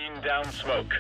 Rain down smoke.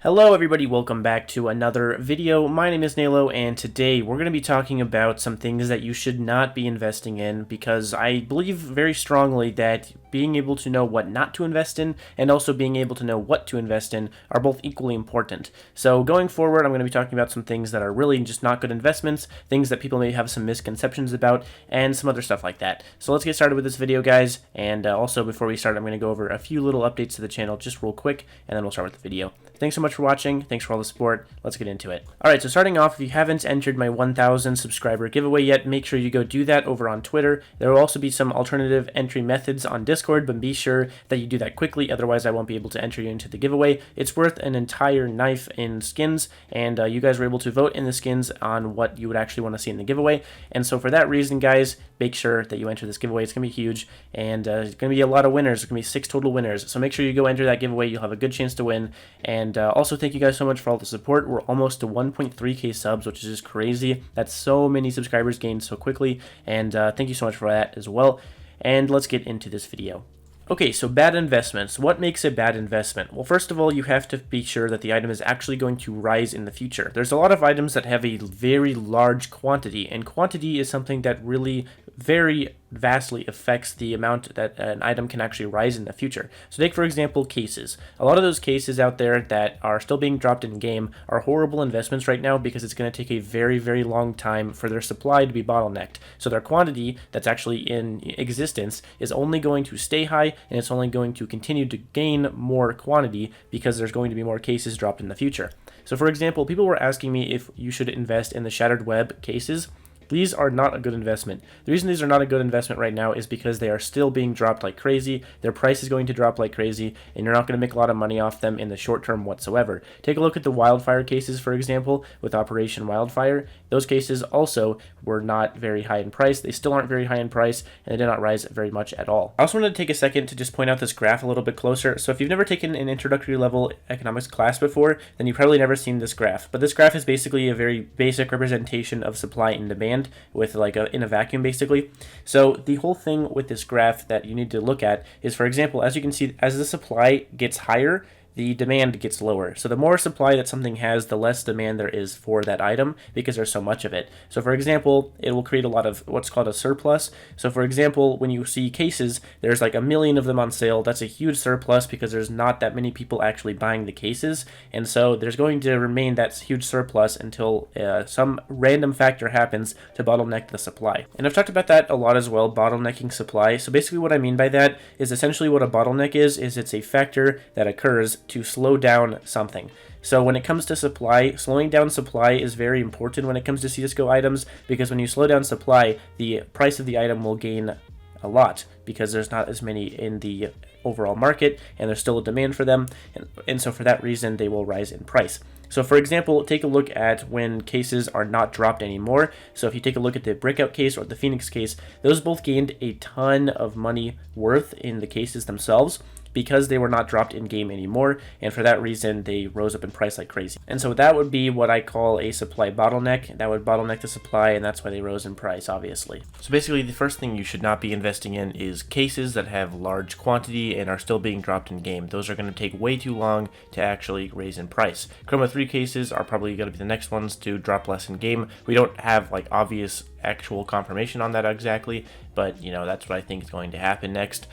Hello everybody, welcome back to another video. My name is Nalo, and today we're going to be talking about some things that you should not be investing in, because I believe very strongly that being able to know what not to invest in and also being able to know what to invest in are both equally important. So going forward, I'm going to be talking about some things that are really just not good investments, things that people may have some misconceptions about, and some other stuff like that. So let's get started with this video, guys, and also before we start, I'm going to go over a few little updates to the channel just real quick, and then we'll start with the video. Thanks so much for watching. Thanks for all the support. Let's get into it. Alright, so starting off, if you haven't entered my 1,000 subscriber giveaway yet, make sure you go do that over on Twitter. There will also be some alternative entry methods on Discord, but be sure that you do that quickly, otherwise I won't be able to enter you into the giveaway. It's worth an entire knife in skins, and you guys were able to vote in the skins on what you would actually want to see in the giveaway. And so for that reason, guys, make sure that you enter this giveaway. It's going to be huge, and it's going to be a lot of winners. There's going to be 6 total winners, so make sure you go enter that giveaway. You'll have a good chance to win. And also thank you guys so much for all the support. We're almost to 1.3k subs, which is just crazy. That's so many subscribers gained so quickly, and thank you so much for that as well. And let's get into this video. Okay, so bad investments. What makes a bad investment? Well, first of all, you have to be sure that the item is actually going to rise in the future. There's a lot of items that have a very large quantity, and quantity is something that really very vastly affects the amount that an item can actually rise in the future. So take, for example, cases. A lot of those cases out there that are still being dropped in game are horrible investments right now, because it's going to take a very, very long time for their supply to be bottlenecked. So their quantity that's actually in existence is only going to stay high, and it's only going to continue to gain more quantity because there's going to be more cases dropped in the future. So for example, people were asking me if you should invest in the Shattered Web cases. These are not a good investment. The reason these are not a good investment right now is because they are still being dropped like crazy. Their price is going to drop like crazy, and you're not going to make a lot of money off them in the short term whatsoever. Take a look at the Wildfire cases, for example, with Operation Wildfire. Those cases also were not very high in price. They still aren't very high in price, and they did not rise very much at all. I also wanted to take a second to just point out this graph a little bit closer. So if you've never taken an introductory level economics class before, then you've probably never seen this graph. But this graph is basically a very basic representation of supply and demand, with like in a vacuum basically. So the whole thing with this graph that you need to look at is, for example, as you can see, as the supply gets higher, the demand gets lower. So the more supply that something has, the less demand there is for that item, because there's so much of it. So for example, it will create a lot of what's called a surplus. So for example, when you see cases, there's like 1 million of them on sale. That's a huge surplus because there's not that many people actually buying the cases. And so there's going to remain that huge surplus until some random factor happens to bottleneck the supply. And I've talked about that a lot as well, bottlenecking supply. So basically what I mean by that is essentially what a bottleneck is it's a factor that occurs to slow down something. So when it comes to supply, slowing down supply is very important when it comes to CSGO items, because when you slow down supply, the price of the item will gain a lot, because there's not as many in the overall market, and there's still a demand for them, and so for that reason they will rise in price. So for example, take a look at when cases are not dropped anymore. So if you take a look at the Breakout case or the Phoenix case, those both gained a ton of money worth in the cases themselves, because they were not dropped in game anymore, and for that reason they rose up in price like crazy. And so that would be what I call a supply bottleneck. That would bottleneck the supply, and that's why they rose in price, obviously. So basically the first thing you should not be investing in is cases that have large quantity and are still being dropped in game. Those are going to take way too long to actually raise in price. Chroma 3 cases are probably going to be the next ones to drop less in game. We don't have like obvious actual confirmation on that exactly, but you know, that's what I think is going to happen next,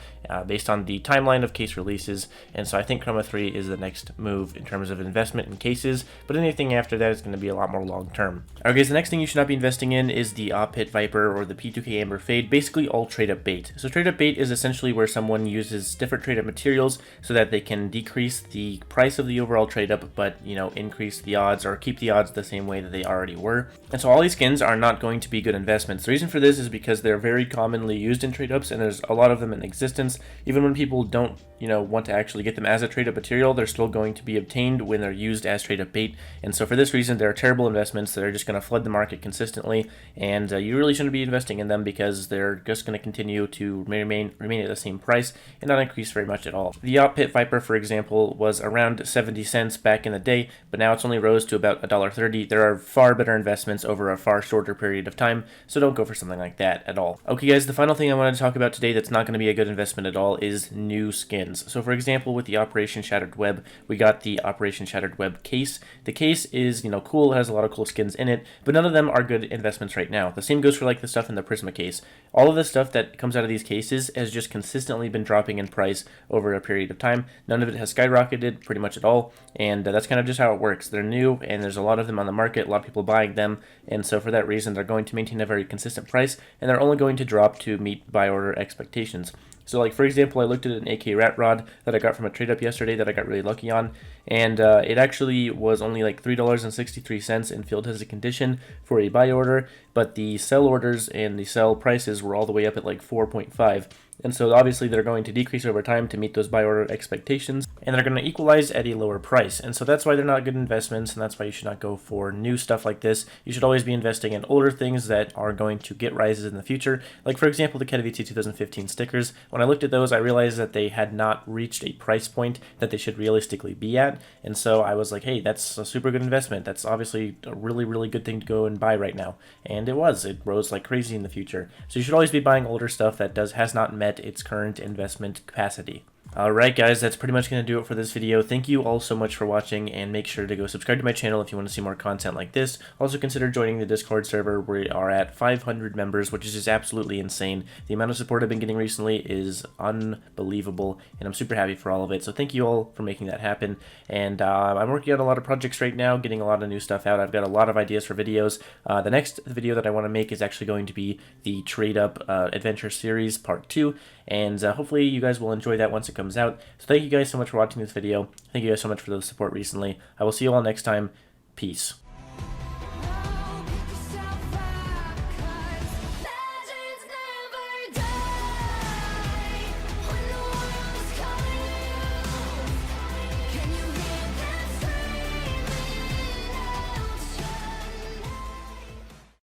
based on the timeline of case releases. And so I think Chroma 3 is the next move in terms of investment in cases, but anything after that is going to be a lot more long term. Alright guys, the next thing you should not be investing in is the Pit Viper or the P2K Amber Fade, basically all trade up bait. So trade up bait is essentially where someone uses different trade up materials so that they can decrease the price of the overall trade up, but you know, increase the odds or keep the odds the same way that they already were. And so all these skins are not going to be good investments. The reason for this is because they're very commonly used in trade ups, and there's a lot of them in existence. Even when people don't want to actually get them as a trade-up material, they're still going to be obtained when they're used as trade-up bait. And so for this reason, they're terrible investments that are just going to flood the market consistently, and you really shouldn't be investing in them because they're just going to continue to remain at the same price and not increase very much at all. The Op Pit Viper, for example, was around 70 cents back in the day, but now it's only rose to about $1.30. There are far better investments over a far shorter period of time, so don't go for something like that at all. Okay guys, the final thing I wanted to talk about today that's not going to be a good investment at all is new skins. So for example, with the Operation Shattered Web, we got the Operation Shattered Web case. The case is, cool, it has a lot of cool skins in it, but none of them are good investments right now. The same goes for like the stuff in the Prisma case. All of the stuff that comes out of these cases has just consistently been dropping in price over a period of time. None of it has skyrocketed pretty much at all, and that's kind of just how it works. They're new, and there's a lot of them on the market, a lot of people buying them, and so for that reason, they're going to maintain a very consistent price, and they're only going to drop to meet buy order expectations. So like for example, I looked at an AK Rat Rod that I got from a trade up yesterday that I got really lucky on, and it actually was only like $3.63 in field tested condition for a buy order, but the sell orders and the sell prices were all the way up at like 4.5. And so obviously they're going to decrease over time to meet those buy order expectations, and they're going to equalize at a lower price. And so that's why they're not good investments, and that's why you should not go for new stuff like this. You should always be investing in older things that are going to get rises in the future. Like for example, the KVT 2015 stickers. When I looked at those, I realized that they had not reached a price point that they should realistically be at. And so I was like, hey, that's a super good investment. That's obviously a really, really good thing to go and buy right now. And it was. It rose like crazy in the future. So you should always be buying older stuff that has not met its current investment capacity. Alright guys, that's pretty much going to do it for this video. Thank you all so much for watching, and make sure to go subscribe to my channel if you want to see more content like this. Also consider joining the Discord server. We are at 500 members, which is just absolutely insane. The amount of support I've been getting recently is unbelievable, and I'm super happy for all of it. So thank you all for making that happen. And I'm working on a lot of projects right now, getting a lot of new stuff out. I've got a lot of ideas for videos. The next video that I want to make is actually going to be the Trade Up Adventure Series Part 2, and hopefully you guys will enjoy that once it comes out. So thank you guys so much for watching this video. Thank you guys so much for the support recently. I will see you all next time. Peace.